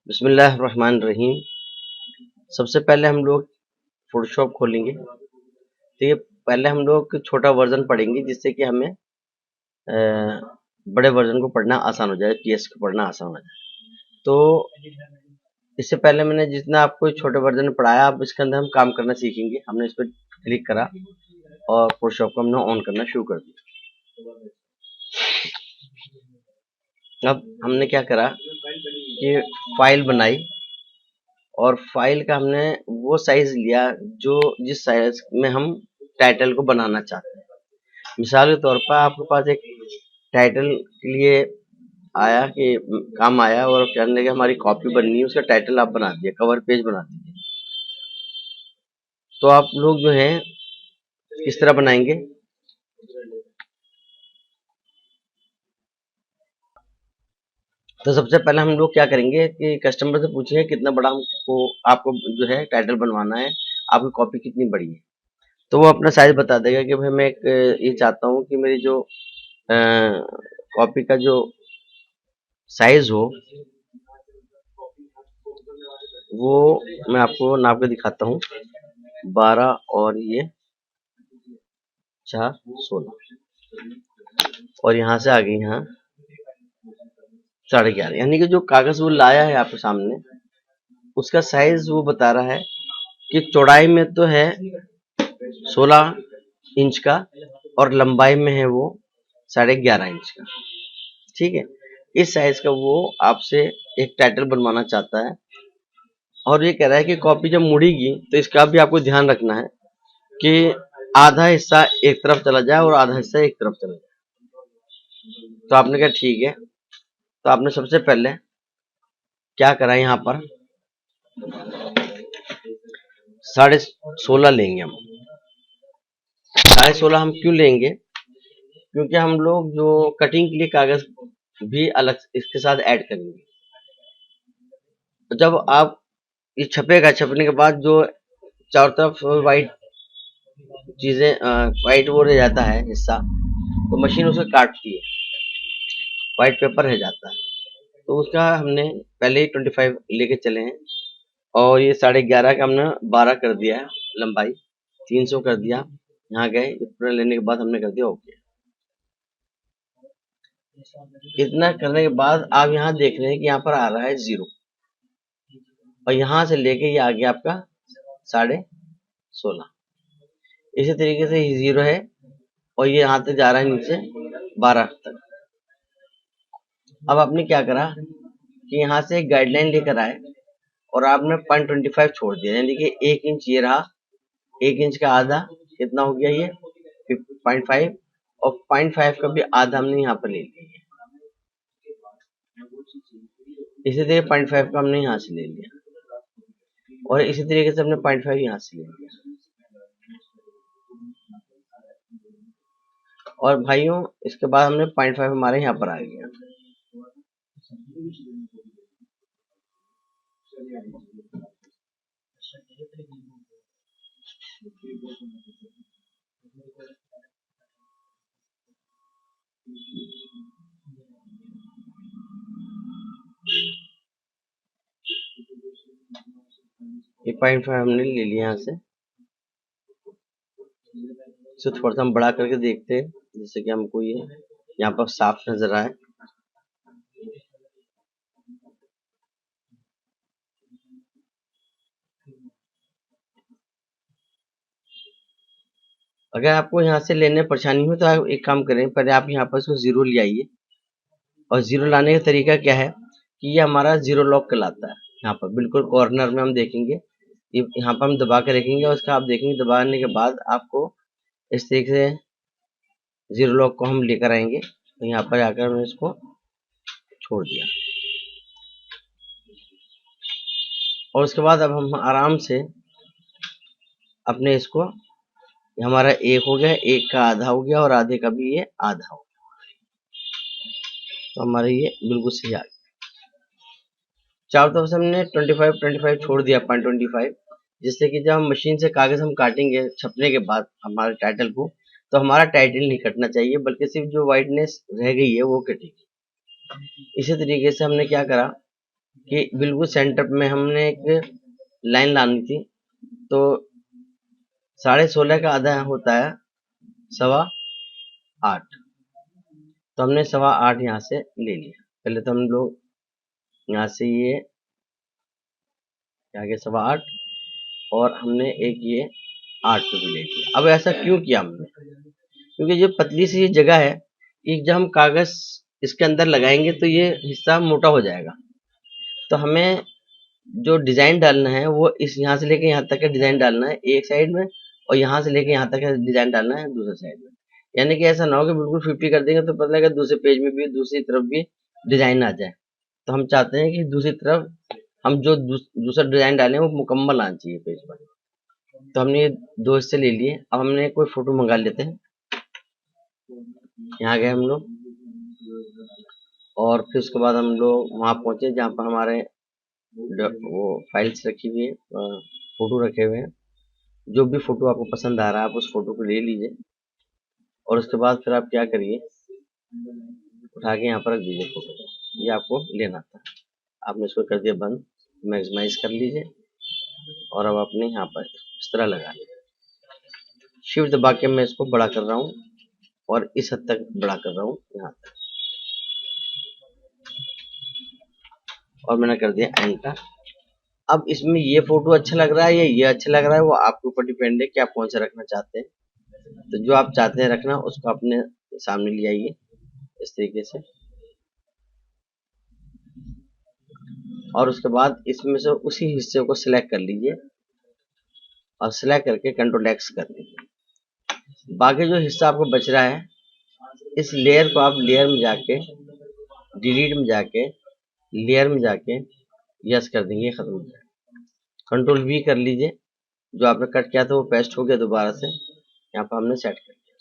बिस्मिल्लाहिर्रहमानिर्रहीम। सबसे पहले हम लोग फोटोशॉप खोलेंगे। तो ये पहले हम लोग छोटा वर्जन पढ़ेंगे जिससे कि हमें बड़े वर्जन को पढ़ना आसान हो जाए, पीएस को पढ़ना आसान हो जाए। तो इससे पहले मैंने जितना आपको छोटे वर्जन में पढ़ाया, अब इसके अंदर हम काम करना सीखेंगे। हमने इस पर क्लिक करा और फोटोशॉप को हमने ऑन करना शुरू कर दिया। अब हमने क्या करा कि फाइल बनाई और फाइल का हमने वो साइज लिया जो जिस साइज में हम टाइटल को बनाना चाहते हैं। मिसाल के तौर पर आपके पास एक टाइटल के लिए आया कि काम आया और कहने लगे हमारी कॉपी बननी है, उसका टाइटल आप बना दिए, कवर पेज बना दीजिए। तो आप लोग जो है किस तरह बनाएंगे, तो सबसे पहले हम लोग क्या करेंगे कि कस्टमर से पूछेंगे कितना बड़ा हमको आपको जो है टाइटल बनवाना है, आपकी कॉपी कितनी बड़ी है। तो वो अपना साइज बता देगा कि भाई मैं एक ये चाहता हूँ कि मेरी जो कॉपी का जो साइज हो वो मैं आपको नाप के दिखाता हूँ, 12 और ये 4 16 और यहाँ से आगे यहाँ 11.5, यानी कि जो कागज वो लाया है आपके सामने उसका साइज वो बता रहा है कि चौड़ाई में तो है 16 इंच का और लंबाई में है वो 11.5 इंच का। ठीक है, इस साइज का वो आपसे एक टाइटल बनवाना चाहता है और ये कह रहा है कि कॉपी जब मुड़ेगी तो इसका भी आपको ध्यान रखना है कि आधा हिस्सा एक तरफ चला जाए और आधा हिस्सा एक तरफ चला जाए। तो आपने कहा ठीक है। तो आपने सबसे पहले क्या करा, यहाँ पर 16.5 लेंगे हम। 16.5 हम क्यों लेंगे, क्योंकि हम लोग जो कटिंग के लिए कागज भी अलग इसके साथ ऐड करेंगे। तो जब आप ये छपेगा, छपने के बाद जो चारों तरफ वाइट चीजें वाइट वो रह जाता है हिस्सा, तो मशीन उसे काटती है, वाइट पेपर रह जाता है। तो उसका हमने पहले ही 25 लेके चले हैं और ये 11.5 का हमने 12 कर दिया है, लंबाई 300 कर दिया। यहाँ गए, पूरा लेने के बाद हमने कर दिया ओके। इतना करने के बाद आप यहाँ देख रहे हैं कि यहाँ पर आ रहा है 0 और यहाँ से लेके ये आ गया आपका 16.5। इसी तरीके से 0 है और ये यहाँ तक जा रहा है नीचे 12 तक। अब आपने क्या करा कि यहाँ से एक गाइडलाइन लेकर आए और आपने 0.25 छोड़ दिया, यानी कि 1 इंच ये रहा, 1 इंच का आधा कितना हो गया ये 0.5 और 0.5 का भी आधा हमने यहाँ पर ले लिया। इसी तरीके 0.5 का हमने यहाँ से ले लिया और इसी तरीके से हमने 0.5 यहाँ से ले लिया। और भाइयों इसके बाद हमने 0.5 हमारे यहाँ पर आ गया। ये 0.5 हमने ले लिया यहाँ से। इसे थोड़ा सा हम बड़ा करके देखते हैं जिससे कि हमको ये यहाँ पर साफ नजर आए। अगर आपको यहाँ से लेने में परेशानी हो तो आप एक काम करें, पहले आप यहाँ पर इसको 0 ले आइए। और 0 लाने का तरीका क्या है कि ये हमारा 0 लॉक कहलाता है। यहाँ पर बिल्कुल कॉर्नर में हम देखेंगे, यहाँ पर हम दबा के रखेंगे और इसका आप देखेंगे दबाने के बाद आपको इस तरीके से 0 लॉक को हम लेकर आएंगे। तो यहाँ पर आकर हमने इसको छोड़ दिया और उसके बाद अब हम आराम से अपने इसको, हमारा 1 हो गया, 1 का आधा हो गया और आधे का भी ये आधा हो गया। तो हमारे ये बिल्कुल सही आ गया। चारों तरफ से हमने 25 छोड़ दिया, 0.25, जिससे कि जब हम मशीन से कागज हम काटेंगे छपने के बाद हमारे टाइटल को, तो हमारा टाइटल नहीं कटना चाहिए, बल्कि सिर्फ जो वाइटनेस रह गई है वो कटेगी। इसी तरीके से हमने क्या करा कि बिल्कुल सेंटर में हमने एक लाइन लानी थी, तो 16.5 का आधा होता है 8.25, तो हमने 8.25 यहाँ से ले लिया। पहले तो हम लोग यहाँ से ये आगे 8.25 और हमने एक ये 8 पे भी ले लिया। अब ऐसा क्यों किया हमने? क्योंकि जो पतली सी ये जगह है, कि जब हम कागज इसके अंदर लगाएंगे तो ये हिस्सा मोटा हो जाएगा। तो हमें जो डिजाइन डालना है वो इस यहाँ से लेके यहाँ तक का डिजाइन डालना है एक साइड में, और यहाँ से लेके यहाँ तक का डिजाइन डालना है दूसरे साइड में। यानी कि ऐसा ना हो कि बिल्कुल 50 कर देंगे तो पता लगेगा दूसरे पेज में भी दूसरी तरफ भी डिजाइन आ जाए। तो हम चाहते हैं कि दूसरी तरफ हम जो दूसरा डिजाइन डालें वो मुकम्मल आना चाहिए पेज पर। तो हमने ये 2 हिस्से ले लिए। अब हमने कोई फोटो मंगा लेते हैं। यहाँ गए हम लोग, और फिर उसके बाद हम लोग वहाँ पहुंचे जहाँ पर हमारे वो फाइल्स रखी हुई है, फोटो रखे हुए हैं। जो भी फोटो आपको पसंद आ रहा है आप उस फोटो को ले लीजिए, और उसके बाद फिर आप क्या करिए, उठा के यहाँ पर रख दीजिए फोटो। ये आपको लेना था, आपने इसको कर दिया बंद, मैक्सिमाइज कर लीजिए, और अब आपने यहाँ पर इस तरह लगा लिया। शिफ्ट दबा के मैं इसको बड़ा कर रहा हूँ, और इस हद तक बड़ा कर रहा हूँ यहाँ तक, और मैंने कर दिया एंटर। अब इसमें ये फोटो अच्छा लग रहा है या ये अच्छा लग रहा है, वो आपके ऊपर डिपेंड है कि आप कौन सा रखना चाहते हैं। तो जो आप चाहते हैं रखना उसको अपने सामने ले आइए इस तरीके से, और उसके बाद इसमें से उसी हिस्से को सिलेक्ट कर लीजिए, और सिलेक्ट करके कंट्रोल एक्स कर लीजिए। बाकी जो हिस्सा आपको बच रहा है, इस लेयर को आप लेयर में जाके, डिलीट में जाके, लेयर में जाके यस कर देंगे, खत्म हो जाएगा। कंट्रोल वी कर लीजिए, जो आपने कट किया था वो पेस्ट हो गया दोबारा से, यहाँ पर हमने सेट कर दिया।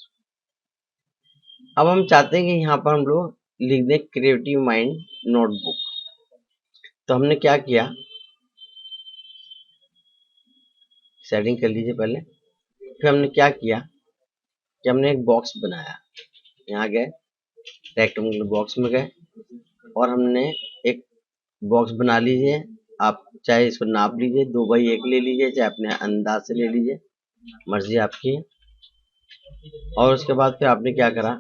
अब हम चाहते हैं कि यहाँ पर हम लोग लिख दें क्रिएटिव माइंड नोटबुक। तो हमने क्या किया, सेटिंग कर लीजिए पहले। फिर हमने क्या किया कि हमने एक बॉक्स बनाया, यहाँ गए रेक्टेंगुलर बॉक्स में गए, और हमने एक बॉक्स बना लीजिए। आप चाहे इसको नाप लीजिए, 2x1 ले लीजिए, चाहे अपने अंदाज से ले लीजिए, मर्जी आपकी है। और उसके बाद फिर आपने क्या करा,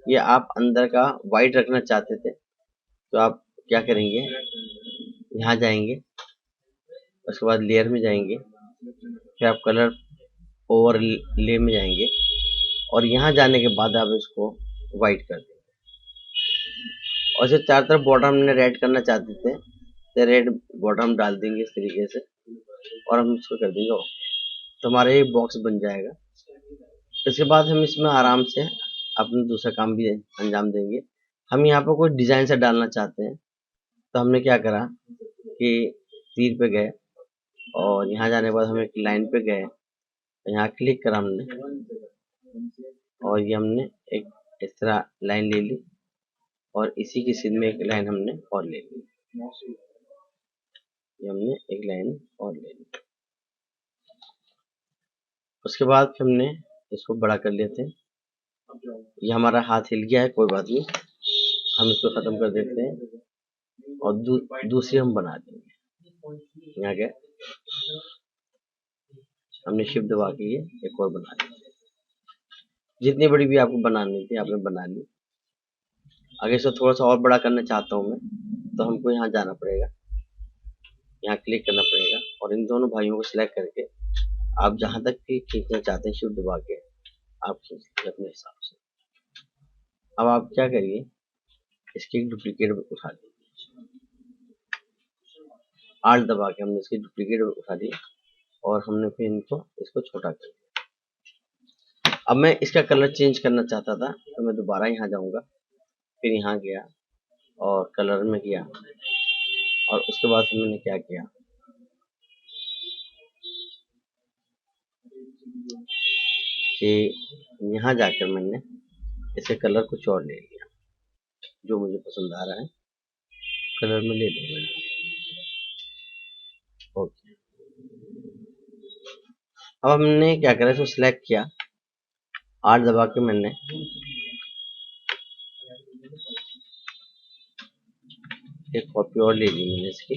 ये आप अंदर का वाइट रखना चाहते थे, तो आप क्या करेंगे, यहाँ जाएंगे, उसके बाद लेयर में जाएंगे, फिर आप कलर ओवरले में जाएंगे, और यहाँ जाने के बाद आप इसको वाइट कर देंगे। और जो चार तरफ बॉर्डर हमने रेड करना चाहते थे, तो रेड बॉर्डर हम डाल देंगे इस तरीके से, और हम इसको कर देंगे ऑफ। तो हमारा ये बॉक्स बन जाएगा। इसके बाद हम इसमें आराम से अपना दूसरा काम भी अंजाम देंगे। हम यहाँ पर कोई डिजाइन से डालना चाहते हैं, तो हमने क्या करा कि तीर पे गए, और यहाँ जाने के बाद हम एक लाइन पे गए, यहाँ क्लिक करा हमने, और ये हमने एक इस तरह लाइन ले ली, और इसी की सीध में एक लाइन हमने और ले ली, ये हमने एक लाइन और ले ली। उसके बाद हमने इसको बड़ा कर लेते हैं। ये हमारा हाथ हिल गया है, कोई बात नहीं, हम इसको खत्म कर देते हैं, और दूसरी हम बना देंगे। यहाँ गए, हमने शिफ्ट दबा के ये एक और बना ली। जितनी बड़ी भी आपको बनानी थी आपने बना ली। अगर इसको थोड़ा सा और बड़ा करना चाहता हूँ मैं, तो हमको यहाँ जाना पड़ेगा, यहाँ क्लिक करना पड़ेगा, और इन दोनों भाइयों को सिलेक्ट करके आप जहां तक भी खींचना चाहते हैं शिफ्ट दबा के आप खींच लीजिए अपने हिसाब से। अब आप क्या करिए, इसकी एक डुप्लीकेट उठा लीजिए, आल्ट दबा के हमने इसकी डुप्लीकेट उठा ली, और हमने फिर इसको छोटा कर दिया। अब मैं इसका कलर चेंज करना चाहता था, तो मैं दोबारा यहाँ जाऊंगा, फिर यहाँ गया और कलर में गया, और उसके बाद फिर मैंने क्या किया कि यहाँ जाकर मैंने इसके कलर कुछ और ले लिया, जो मुझे पसंद आ रहा है कलर में ले लिया मैंने। ओके, अब हमने क्या करा, इसको सिलेक्ट किया, R दबा के मैंने एक कॉपी और ले ली मैंने इसकी।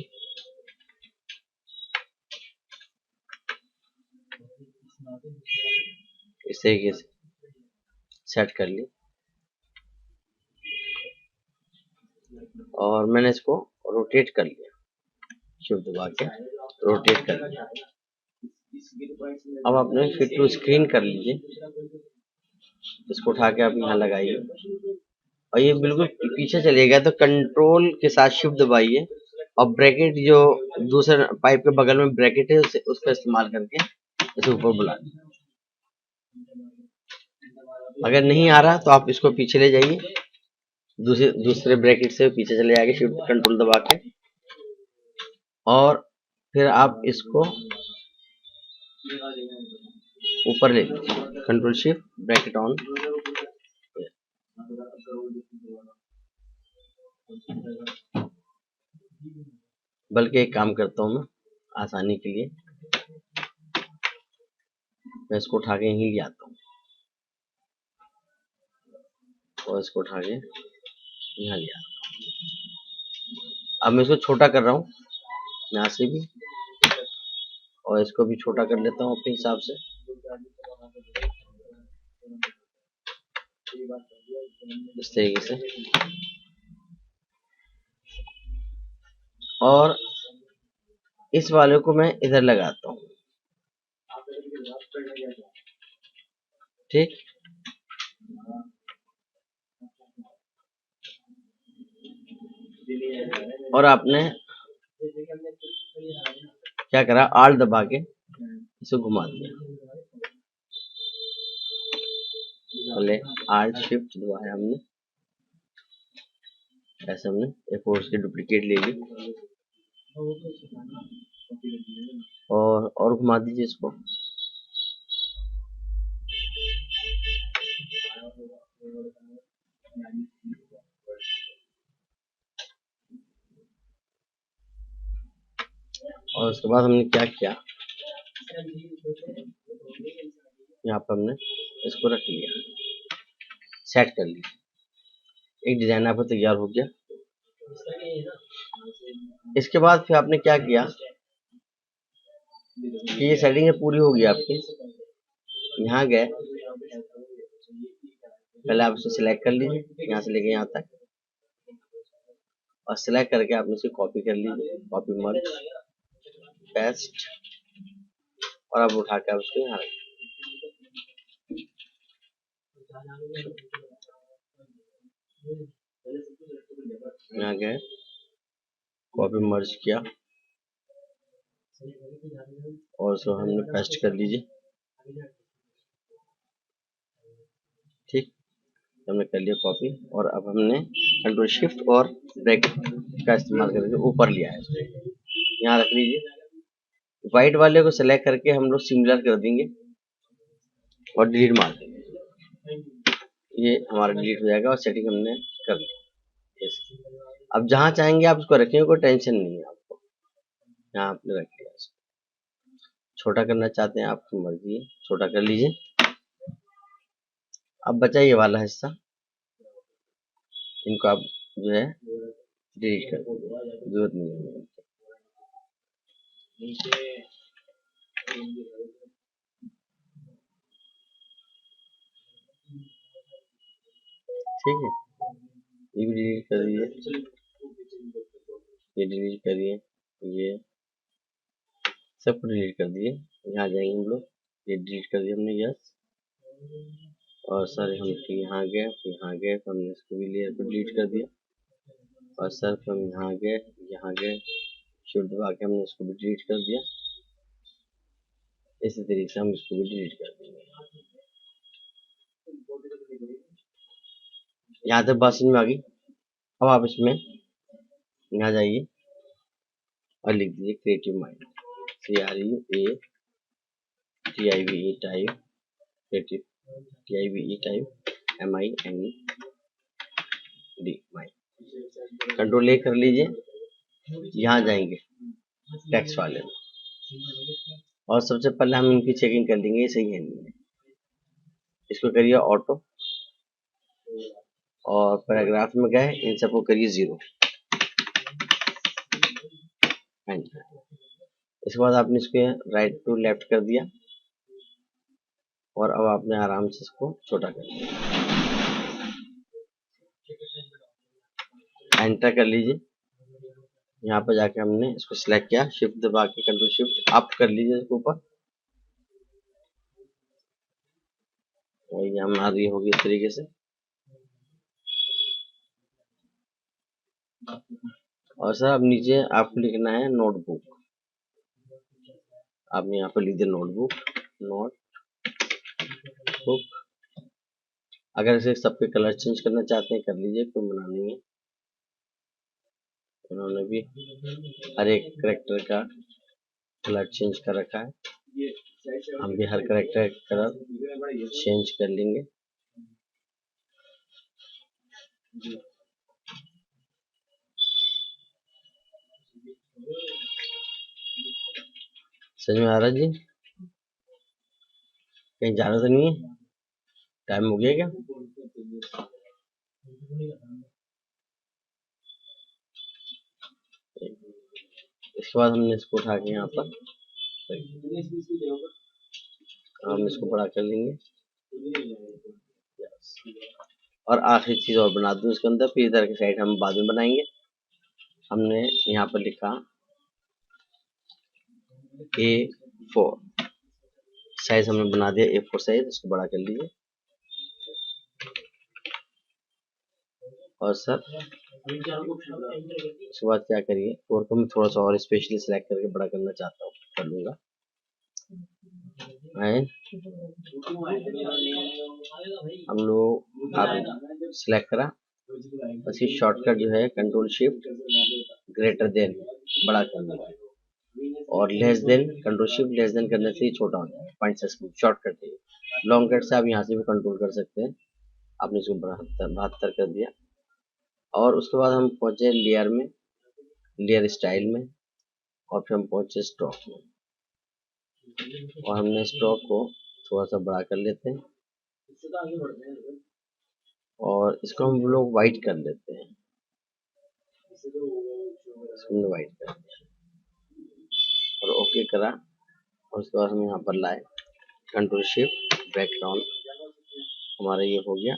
इस तरीके से सेट कर ली और मैंने इसको रोटेट कर लिया, शिफ्ट दबा के रोटेट कर लिया। अब आपने फिट टू स्क्रीन कर लीजिए, इसको उठा के आप यहाँ लगाइए और ये बिल्कुल पीछे चलेगा तो कंट्रोल के साथ शिफ्ट दबाइए और ब्रैकेट जो दूसरे पाइप के बगल में ब्रैकेट है उसका इस्तेमाल करके इसे ऊपर बुला लीजिए। अगर नहीं आ रहा तो आप इसको पीछे ले जाइए, दूसरे ब्रैकेट से पीछे चले जाएंगे शिफ्ट कंट्रोल दबा के, और फिर आप इसको ऊपर ले लीजिए, कंट्रोल शिफ्ट ब्रैकेट ऑन। बल्कि एक काम करता हूँ मैं आसानी के लिए, मैं इसको उठा के यहीं ले आता हूँ और इसको उठा के यहाँ ले आता हूँ। अब मैं इसको छोटा कर रहा हूँ यहाँ से भी और इसको भी छोटा कर लेता हूँ अपने हिसाब से। इस तरीके से, और इस वाले को मैं इधर लगाता हूँ, ठीक। और आपने क्या करा, आल्ट दबा के इसे घुमा दिया, पहले आल्ट शिफ्ट दबाया हमने, ऐसे हमने एक और उसकी डुप्लीकेट ले ली और घुमा दीजिए इसको। और उसके बाद हमने क्या किया, यहाँ पर हमने इसको रख लिया, सेट कर लिया, एक डिजाइन आपका तैयार हो गया। इसके बाद फिर आपने क्या किया कि ये सेटिंग पूरी हो गई आपकी, यहाँ गए, पहले आप इसे सिलेक्ट कर लीजिए यहाँ से लेके यहाँ तक, और सिलेक्ट करके आपने इसे कॉपी कर लीजिए, कॉपी मर्ज पेस्ट, और अब उठा के आप उसको यहाँ गए, कॉपी मर्ज किया और उसको हमने पेस्ट कर लीजिए, ठीक, हमने कर लिया कॉपी। और अब हमने कंट्रोल शिफ्ट और ब्रैकेट का इस्तेमाल करके ऊपर लिया है, यहाँ रख लीजिए। व्हाइट वाले को सिलेक्ट करके हम लोग सिमिलर कर देंगे और डिलीट मार देंगे, ये हमारा डिलीट हो जाएगा और सेटिंग हमने कर ली। अब जहाँ चाहेंगे आप उसको रखेंगे, कोई टेंशन नहीं है आपको, यहाँ आपने रख लिया। छोटा करना चाहते हैं आपकी मर्जी है, छोटा कर लीजिए। अब बचा ये वाला हिस्सा, इनको आप जो है डिलीट कर दीजिए, जरूरत नहीं है। ठीक है, ये भी डिलीट कर दीजिए, ये डिलीट करिए, ये सबको डिलीट कर दिए। यहाँ जाएंगे हम लोग, ये डिलीट कर दिया हमने, यस। और सर हम यहाँ गए, तो हमने इसको भी लेयर को डिलीट कर दिया। और सर हम यहाँ गए, शिफ्ट दबा के हमने इसको भी डिलीट कर दिया। इसी तरीके से हम इसको भी डिलीट कर देंगे। यहाँ तक बात समझ में आ गई। अब आप इसमें यहाँ जाइए और लिख दीजिए creative mind, CREATIVE type, creative TIVE MIND mind. Control ए कर लीजिए, यहाँ जाएंगे टेक्स्ट वाले में और सबसे पहले हम इनकी चेकिंग कर लेंगे, ये सही है नहीं है। इसको करिए ऑटो, और पैराग्राफ में गए, इन सबको करिए 0। इसके बाद आपने इसको राइट टू लेफ्ट कर दिया, और अब आपने आराम से इसको छोटा कर दिया। एंटर कर लीजिए। यहाँ पर जाके हमने इसको सिलेक्ट किया, शिफ्ट दबा के कंट्रोल शिफ्ट अप कर लीजिए इसके ऊपर, और ये हमारी होगी इस तरीके से। और सर अब नीचे आपको लिखना है नोटबुक। आपने यहाँ पर लिख दिया नोटबुक, नोटबुक। अगर इसे सबके कलर चेंज करना चाहते हैं कर लीजिए, कोई मना नहीं है। उन्होंने भी हर एक करेक्टर का कलर चेंज कर रखा है, हम भी हर करेक्टर का कलर चेंज कर लेंगे। समझ में आ रहा जी? कहीं जाना तो नहीं है? टाइम हो गया क्या? इसके बाद हमने इसको उठा के यहाँ पर हम इसको बड़ा कर लेंगे, और आखिरी चीज और बना दूं इसके अंदर, फिर इधर की साइड हम बाद में बनाएंगे। हमने यहाँ पर लिखा A4 साइज, हमने बना दिया A4 साइज, इसको बड़ा कर लीजिए। और सर उसके बाद क्या करिए, 4 को मैं थोड़ा सा और स्पेशली सिलेक्ट करके बड़ा करना चाहता हूँ, कर लूंगा। हम लोग आप सिलेक्ट करा, बस ये शॉर्टकट जो है कंट्रोल शिफ्ट ग्रेटर देन बड़ा करना है, और less than control shift less than करने से ही छोटा हो जाएगा। पॉइंट से शॉर्टकट है, लॉन्ग कट से आप यहाँ से भी कंट्रोल कर सकते हैं। आपने इसको 72 कर दिया, और उसके बाद हम पहुंचे लेयर में, लेयर स्टाइल में, और फिर हम पहुंचे स्ट्रोक में, और हमने स्ट्रोक को थोड़ा सा बड़ा कर लेते हैं, और इसको हम लोग वाइट कर लेते हैं। इसको वाइट कर और ओके करा, और उसके बाद हम यहाँ पर लाए कंट्रोल शिफ्ट बैकग्राउंड, हमारा ये हो गया।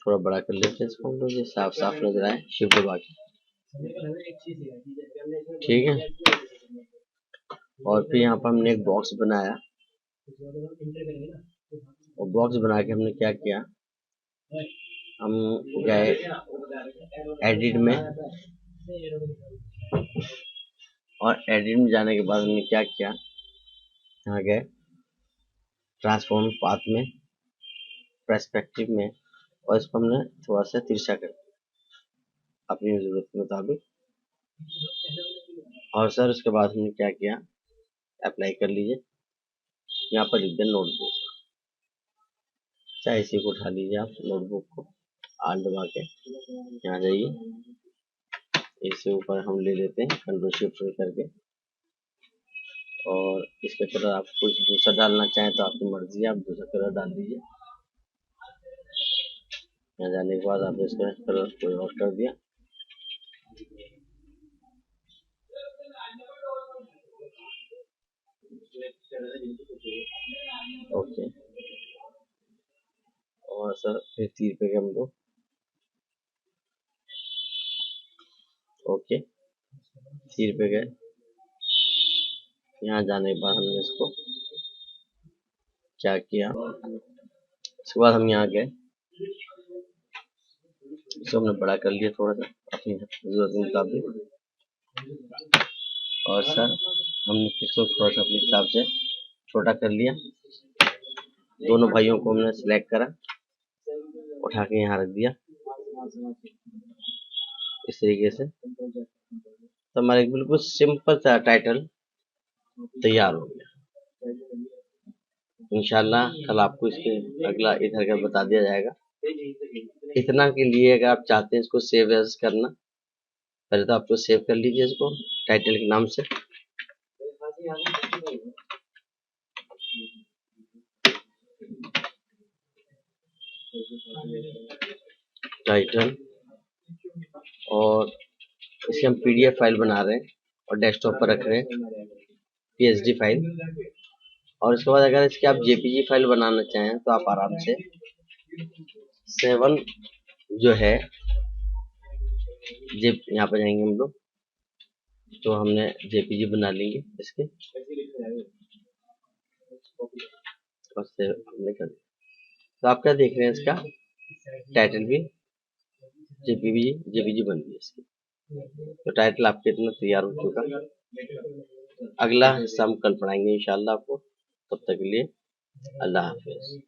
थोड़ा बड़ा कर लेते हैं इसको हम लोग, ये साफ साफ नजर आए, शिफ्ट दबा के, ठीक है। और फिर यहाँ पर हमने एक बॉक्स बनाया, और बॉक्स बना के हमने क्या किया, हम गए एडिट में, और एडिट में जाने के बाद हमने क्या किया, यहाँ गए ट्रांसफॉर्म पाथ में, पर्सपेक्टिव में, और इसको हमने थोड़ा सा तिरछा कर दिया अपनी जरूरत के मुताबिक। और सर उसके बाद हमने क्या किया, अप्लाई कर लीजिए, यहाँ पर लिख दें नोटबुक, चाहे इसी को उठा लीजिए आप, नोटबुक को आल दबा के यहाँ जाइए, इससे ऊपर हम ले लेते हैं कंट्रोल शिफ्ट करके, और इसके कलर आप कुछ दूसरा डालना चाहें तो आपकी मर्जी है, आप दूसरा कलर डाल दीजिए। यहाँ जाने के बाद आपने इसका कलर कोई और कर दिया, ओके। और सर फिर तीर पे हम लोग ओके, तीर पे गए, यहाँ जाने के बाद हमने इसको क्या किया, उसके बाद हम यहाँ गए, इसको हमने बड़ा कर लिया थोड़ा सा अपनी जरूरत के मुताबिक। और सर हमने इसको थोड़ा सा अपने हिसाब से छोटा कर लिया, दोनों भाइयों को हमने सिलेक्ट करा, उठा के यहाँ रख दिया इस तरीके से, तो हमारा बिल्कुल सिंपल सा टाइटल तैयार हो गया। इंशाल्लाह कल आपको इसके अगला इधर का बता दिया जाएगा। इतना के लिए अगर आप चाहते हैं इसको सेव एज करना, पहले तो आपको सेव कर लीजिए इसको टाइटल के नाम से, टाइटल, और इसकी हम पीडीएफ फाइल बना रहे हैं और डेस्कटॉप पर रख रहे हैं, पीएसडी फाइल। और इसके बाद अगर इसकी आप जेपीजी फाइल बनाना चाहें तो आप आराम से 7 जो है यहाँ पर जाएंगे हम लोग, तो हमने जेपीजी बना लेंगे इसके, और से हमने कर दिया। तो आप क्या देख रहे हैं, इसका टाइटल भी जेपीजी बन गई इसकी। तो टाइटल आपके इतना तैयार हो चुका। अगला हिस्सा हम कल पढ़ाएंगे इंशाल्लाह आपको। तब तक के लिए अल्लाह हाफिज।